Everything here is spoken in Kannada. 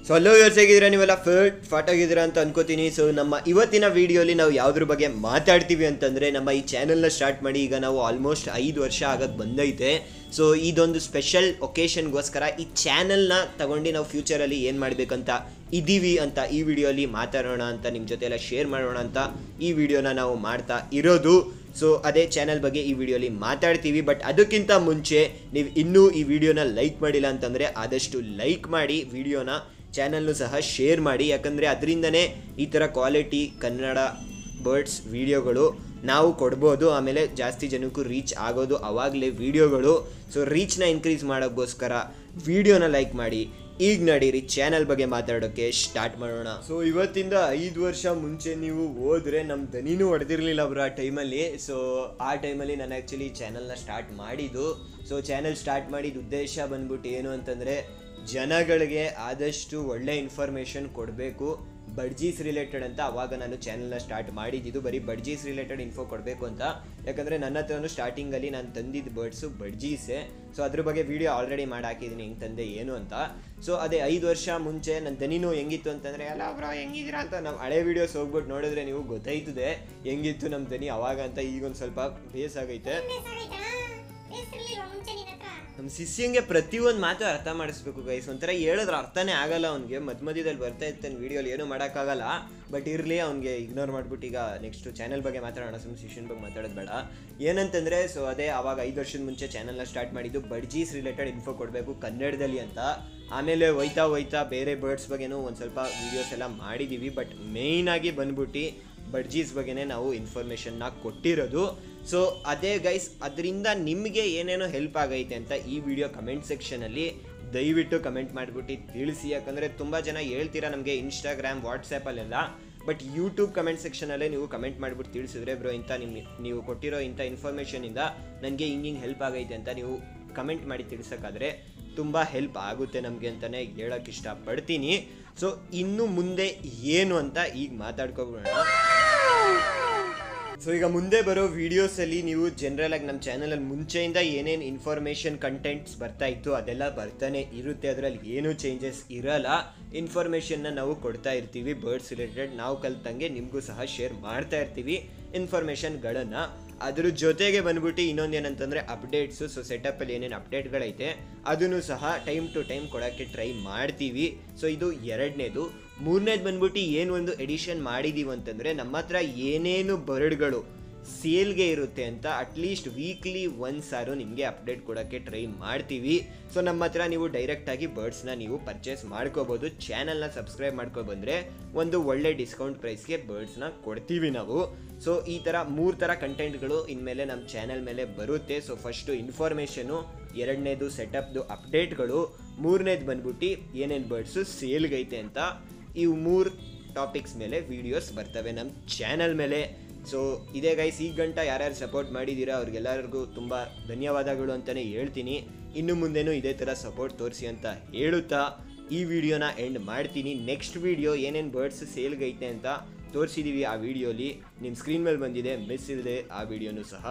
ಸೊ ಅಲ್ಲೋ ಯೋಚಿಸಿದ್ರೆ ನೀವೆಲ್ಲ ಫಾಟ್ ಆಗಿದ್ದೀರಾ ಅಂತ ಅನ್ಕೋತೀನಿ. ಸೊ ನಮ್ಮ ಇವತ್ತಿನ ವಿಡಿಯೋಲಿ ನಾವು ಯಾವುದ್ರ ಬಗ್ಗೆ ಮಾತಾಡ್ತೀವಿ ಅಂತಂದರೆ, ನಮ್ಮ ಈ ಚಾನಲ್ನ ಸ್ಟಾರ್ಟ್ ಮಾಡಿ ಈಗ ನಾವು ಆಲ್ಮೋಸ್ಟ್ 5 ವರ್ಷ ಆಗೋಕ್ಕೆ ಬಂದೈತೆ. ಸೊ ಇದೊಂದು ಸ್ಪೆಷಲ್ ಒಕೇಶನ್ಗೋಸ್ಕರ ಈ ಚಾನಲ್ನ ತಗೊಂಡು ನಾವು ಫ್ಯೂಚರಲ್ಲಿ ಏನು ಮಾಡಬೇಕಂತ ಇದ್ದೀವಿ ಅಂತ ಈ ವಿಡಿಯೋಲಿ ಮಾತಾಡೋಣ ಅಂತ, ನಿಮ್ಮ ಜೊತೆ ಎಲ್ಲ ಶೇರ್ ಮಾಡೋಣ ಅಂತ ಈ ವಿಡಿಯೋನ ನಾವು ಮಾಡ್ತಾ ಇರೋದು. ಸೊ ಅದೇ ಚಾನಲ್ ಬಗ್ಗೆ ಈ ವಿಡಿಯೋಲಿ ಮಾತಾಡ್ತೀವಿ. ಬಟ್ ಅದಕ್ಕಿಂತ ಮುಂಚೆ ನೀವು ಇನ್ನೂ ಈ ವಿಡಿಯೋನ ಲೈಕ್ ಮಾಡಿಲ್ಲ ಅಂತಂದರೆ ಆದಷ್ಟು ಲೈಕ್ ಮಾಡಿ, ವಿಡಿಯೋನ ಚಾನಲ್ನು ಸಹ ಶೇರ್ ಮಾಡಿ. ಯಾಕಂದರೆ ಅದರಿಂದನೇ ಈ ಥರ ಕ್ವಾಲಿಟಿ ಕನ್ನಡ ಬರ್ಡ್ಸ್ ವಿಡಿಯೋಗಳು ನಾವು ಕೊಡ್ಬೋದು, ಆಮೇಲೆ ಜಾಸ್ತಿ ಜನಕ್ಕೂ ರೀಚ್ ಆಗೋದು ಆವಾಗಲೇ ವಿಡಿಯೋಗಳು. ಸೊ ರೀಚ್ನ ಇನ್ಕ್ರೀಸ್ ಮಾಡೋಕ್ಕೋಸ್ಕರ ವಿಡಿಯೋನ ಲೈಕ್ ಮಾಡಿ. ಈಗ ನಡೀರಿ ಚಾನಲ್ ಬಗ್ಗೆ ಮಾತಾಡೋಕ್ಕೆ ಸ್ಟಾರ್ಟ್ ಮಾಡೋಣ. ಸೊ ಇವತ್ತಿಂದ 5 ವರ್ಷ ಮುಂಚೆ ನೀವು ಹೋದರೆ ನಮ್ಮ ದನಿನೂ ಹೊಡೆದಿರಲಿಲ್ಲ ಅವರು ಆ ಟೈಮಲ್ಲಿ. ಸೊ ಆ ಟೈಮಲ್ಲಿ ನಾನು ಆ್ಯಕ್ಚುಲಿ ಚಾನಲ್ನ ಸ್ಟಾರ್ಟ್ ಮಾಡಿದ್ದು. ಸೊ ಚಾನಲ್ ಸ್ಟಾರ್ಟ್ ಮಾಡಿದ ಉದ್ದೇಶ ಬಂದ್ಬಿಟ್ಟು ಏನು ಅಂತಂದರೆ, ಜನಗಳಿಗೆ ಆದಷ್ಟು ಒಳ್ಳೆ ಇನ್ಫಾರ್ಮೇಷನ್ ಕೊಡಬೇಕು ಬಡ್ಜೀಸ್ ರಿಲೇಟೆಡ್ ಅಂತ. ಆವಾಗ ನಾನು ಚಾನಲ್ನ ಸ್ಟಾರ್ಟ್ ಮಾಡಿದ್ದು ಬರೀ ಬಡ್ಜೀಸ್ ರಿಲೇಟೆಡ್ ಇನ್ಫೋ ಕೊಡಬೇಕು ಅಂತ. ಯಾಕಂದರೆ ನನ್ನ ಹತ್ರನೂ ಸ್ಟಾರ್ಟಿಂಗಲ್ಲಿ ನಾನು ತಂದಿದ್ದು ಬರ್ಡ್ಸು ಬಡ್ಜೀಸೇ. ಸೊ ಅದ್ರ ಬಗ್ಗೆ ವೀಡಿಯೋ ಆಲ್ರೆಡಿ ಮಾಡಿ ಹಾಕಿದ್ದೀನಿ, ಹೆಂಗೆ ತಂದೆ ಏನು ಅಂತ. ಸೊ ಅದೇ 5 ವರ್ಷ ಮುಂಚೆ ನನ್ನ ದನಿನೂ ಹೆಂಗಿತ್ತು ಅಂತಂದರೆ, ಎಲ್ಲ ಬ್ರೋ ಹೆಂಗಿದ್ದೀರಾ ಅಂತ ನಮ್ಮ ಹಳೆ ವೀಡಿಯೋಸ್ ಹೋಗ್ಬಿಟ್ಟು ನೋಡಿದ್ರೆ ನೀವು ಗೊತ್ತಾಯ್ತದೆ ಹೆಂಗಿತ್ತು ನಮ್ಮ ದನಿ ಅವಾಗ ಅಂತ. ಈಗೊಂದು ಸ್ವಲ್ಪ ಬೇಸಾಗೈತೆ. ನಮ್ಮ ಸಿಸ್ಸಿಂಗೆ ಪ್ರತಿಯೊಂದು ಮಾತು ಅರ್ಥ ಮಾಡಿಸ್ಬೇಕು ಗೈಸ್. ಒಂಥರ ಹೇಳಿದ್ರೆ ಅರ್ಥನೇ ಆಗಲ್ಲ ಅವ್ನಿಗೆ. ಮಧ್ಯದಲ್ಲಿ ಬರ್ತಾ ಇರ್ತಾನೆ ವೀಡಿಯೋಲಿ, ಏನೂ ಮಾಡೋಕ್ಕಾಗಲ್ಲ. ಬಟ್ ಇರಲಿ, ಅವ್ನಿಗೆ ಇಗ್ನೋರ್ ಮಾಡಿಬಿಟ್ಟು ಈಗ ನೆಕ್ಸ್ಟು ಚಾನಲ್ ಬಗ್ಗೆ ಮಾತಾಡೋಣ. ಸುಮ್ಮನೆ ಶಿಷ್ಯನ ಬಗ್ಗೆ ಮಾತಾಡೋದು ಬೇಡ. ಏನಂತಂದರೆ, ಸೊ ಅದೇ ಆವಾಗ 5 ವರ್ಷದ ಮುಂಚೆ ಚಾನಲ್ನ ಸ್ಟಾರ್ಟ್ ಮಾಡಿದ್ದು ಬಡ್ಜೀಸ್ ರಿಲೇಟೆಡ್ ಇನ್ಫೋ ಕೊಡಬೇಕು ಕನ್ನಡದಲ್ಲಿ ಅಂತ. ಆಮೇಲೆ ಹೋಯ್ತಾ ಬೇರೆ ಬರ್ಡ್ಸ್ ಬಗ್ಗೆನೂ ಒಂದು ಸ್ವಲ್ಪ ವೀಡಿಯೋಸ್ ಎಲ್ಲ ಮಾಡಿದ್ದೀವಿ. ಬಟ್ ಮೇಯ್ನಾಗಿ ಬಂದ್ಬಿಟ್ಟು ಬಡ್ಜೀಸ್ ಬಗ್ಗೆನೇ ನಾವು ಇನ್ಫಾರ್ಮೇಷನ್ನ ಕೊಟ್ಟಿರೋದು. ಸೊ ಅದೇ ಗೈಸ್, ಅದರಿಂದ ನಿಮಗೆ ಏನೇನೋ ಹೆಲ್ಪ್ ಆಗೈತೆ ಅಂತ ಈ ವಿಡಿಯೋ ಕಮೆಂಟ್ ಸೆಕ್ಷನಲ್ಲಿ ದಯವಿಟ್ಟು ಕಮೆಂಟ್ ಮಾಡಿಬಿಟ್ಟು ತಿಳಿಸಿ. ಯಾಕಂದರೆ ತುಂಬ ಜನ ಹೇಳ್ತೀರಾ ನಮಗೆ ಇನ್ಸ್ಟಾಗ್ರಾಮ್ ವಾಟ್ಸಪ್ಪಲ್ಲೆಲ್ಲ, ಬಟ್ ಯೂಟ್ಯೂಬ್ ಕಮೆಂಟ್ ಸೆಕ್ಷನಲ್ಲೇ ನೀವು ಕಮೆಂಟ್ ಮಾಡಿಬಿಟ್ಟು ತಿಳಿಸಿದ್ರೆ, ಬ್ರೋ ಇಂಥ ನೀವು ಕೊಟ್ಟಿರೋ ಇಂಥ ಇನ್ಫಾರ್ಮೇಷನಿಂದ ನನಗೆ ಹಿಂಗೆ ಹೆಲ್ಪ್ ಆಗೈತೆ ಅಂತ ನೀವು ಕಮೆಂಟ್ ಮಾಡಿ ತಿಳಿಸೋಕ್ಕಾದರೆ ತುಂಬ ಹೆಲ್ಪ್ ಆಗುತ್ತೆ ನಮಗೆ ಅಂತಲೇ ಹೇಳೋಕ್ಕೆ ಇಷ್ಟಪಡ್ತೀನಿ. ಸೊ ಇನ್ನು ಮುಂದೆ ಏನು ಅಂತ ಈಗ ಮಾತಾಡ್ಕೊಬಿಡೋಣ. ಸೊ ಈಗ ಮುಂದೆ ಬರೋ ವೀಡಿಯೋಸಲ್ಲಿ ನೀವು ಜನರಲಾಗಿ ನಮ್ಮ ಚಾನಲಲ್ಲಿ ಮುಂಚೆಯಿಂದ ಏನೇನು ಇನ್ಫಾರ್ಮೇಷನ್ ಕಂಟೆಂಟ್ಸ್ ಬರ್ತಾ ಇತ್ತು ಅದೆಲ್ಲ ಬರ್ತಾನೆ ಇರುತ್ತೆ. ಅದರಲ್ಲಿ ಏನೂ ಚೇಂಜಸ್ ಇರಲ್ಲ. ಇನ್ಫಾರ್ಮೇಷನ್ನ ನಾವು ಕೊಡ್ತಾ ಇರ್ತೀವಿ ಬರ್ಡ್ಸ್ ರಿಲೇಟೆಡ್. ನಾವು ಕಲ್ತಂಗೆ ನಿಮಗೂ ಸಹ ಶೇರ್ ಮಾಡ್ತಾ ಇರ್ತೀವಿ ಇನ್ಫಾರ್ಮೇಷನ್ಗಳನ್ನು. ಅದ್ರ ಜೊತೆಗೆ ಬಂದ್ಬಿಟ್ಟು ಇನ್ನೊಂದು ಏನಂತಂದರೆ ಅಪ್ಡೇಟ್ಸು. ಸೊ ಸೆಟಪ್ಪಲ್ಲಿ ಏನೇನು ಅಪ್ಡೇಟ್ಗಳೈತೆ ಅದನ್ನು ಸಹ ಟೈಮ್ ಟು ಟೈಮ್ ಕೊಡೋಕ್ಕೆ ಟ್ರೈ ಮಾಡ್ತೀವಿ. ಸೊ ಇದು 2ನೇದು. 3ನೇದು ಬಂದ್ಬಿಟ್ಟು ಏನು ಒಂದು ಎಡಿಷನ್ ಮಾಡಿದ್ದೀವಿ ಅಂತಂದರೆ, ನಮ್ಮ ಹತ್ರ ಏನೇನು ಬರ್ಡ್ಗಳು ಸೇಲ್ಗೆ ಇರುತ್ತೆ ಅಂತ ಅಟ್ಲೀಸ್ಟ್ ವೀಕ್ಲಿ ಒನ್ಸಾರು ನಿಮಗೆ ಅಪ್ಡೇಟ್ ಕೊಡೋಕ್ಕೆ ಟ್ರೈ ಮಾಡ್ತೀವಿ. ಸೊ ನಮ್ಮ ಹತ್ರ ನೀವು ಡೈರೆಕ್ಟಾಗಿ ಬರ್ಡ್ಸ್ನ ನೀವು ಪರ್ಚೇಸ್ ಮಾಡ್ಕೋಬೋದು. ಚಾನಲ್ನ ಸಬ್ಸ್ಕ್ರೈಬ್ ಮಾಡ್ಕೊಬಂದರೆ ಒಂದು ಒಳ್ಳೆ ಡಿಸ್ಕೌಂಟ್ ಪ್ರೈಸ್ಗೆ ಬರ್ಡ್ಸ್ನ ಕೊಡ್ತೀವಿ ನಾವು. ಸೊ ಈ ಥರ 3 ಥರ ಕಂಟೆಂಟ್ಗಳು ಇನ್ಮೇಲೆ ನಮ್ಮ ಚಾನಲ್ ಮೇಲೆ ಬರುತ್ತೆ. ಸೊ ಫಸ್ಟು ಇನ್ಫಾರ್ಮೇಷನು, 2ನೇದು ಸೆಟಪ್ದು ಅಪ್ಡೇಟ್ಗಳು, 3ನೇದು ಬಂದ್ಬಿಟ್ಟು ಏನೇನು ಬರ್ಡ್ಸು ಸೇಲ್ಗೈತೆ ಅಂತ. ಇವು 3 ಟಾಪಿಕ್ಸ್ ಮೇಲೆ ವೀಡಿಯೋಸ್ ಬರ್ತವೆ ನಮ್ಮ ಚಾನಲ್ ಮೇಲೆ. ಸೊ ಇದೇ ಗೈಸ್, ಈ ಗಂಟ ಯಾರ್ಯಾರು ಸಪೋರ್ಟ್ ಮಾಡಿದ್ದೀರಾ ಅವ್ರಿಗೆಲ್ಲರಿಗೂ ತುಂಬ ಧನ್ಯವಾದಗಳು ಅಂತಲೇ ಹೇಳ್ತೀನಿ. ಇನ್ನು ಮುಂದೆನೂ ಇದೇ ಥರ ಸಪೋರ್ಟ್ ತೋರಿಸಿ ಅಂತ ಹೇಳುತ್ತಾ ಈ ವಿಡಿಯೋನ ಎಂಡ್ ಮಾಡ್ತೀನಿ. ನೆಕ್ಸ್ಟ್ ವಿಡಿಯೋ ಏನೇನು ಬರ್ಡ್ಸ್ ಸೇಲ್ಗೈತೆ ಅಂತ ತೋರಿಸಿದ್ದೀವಿ ಆ ವಿಡಿಯೋಲಿ ನಿಮ್ಮ ಸ್ಕ್ರೀನ್ ಮೇಲೆ ಬಂದಿದೆ, ಮಿಸ್ ಇಲ್ಲದೆ ಆ ವಿಡಿಯೋನೂ ಸಹ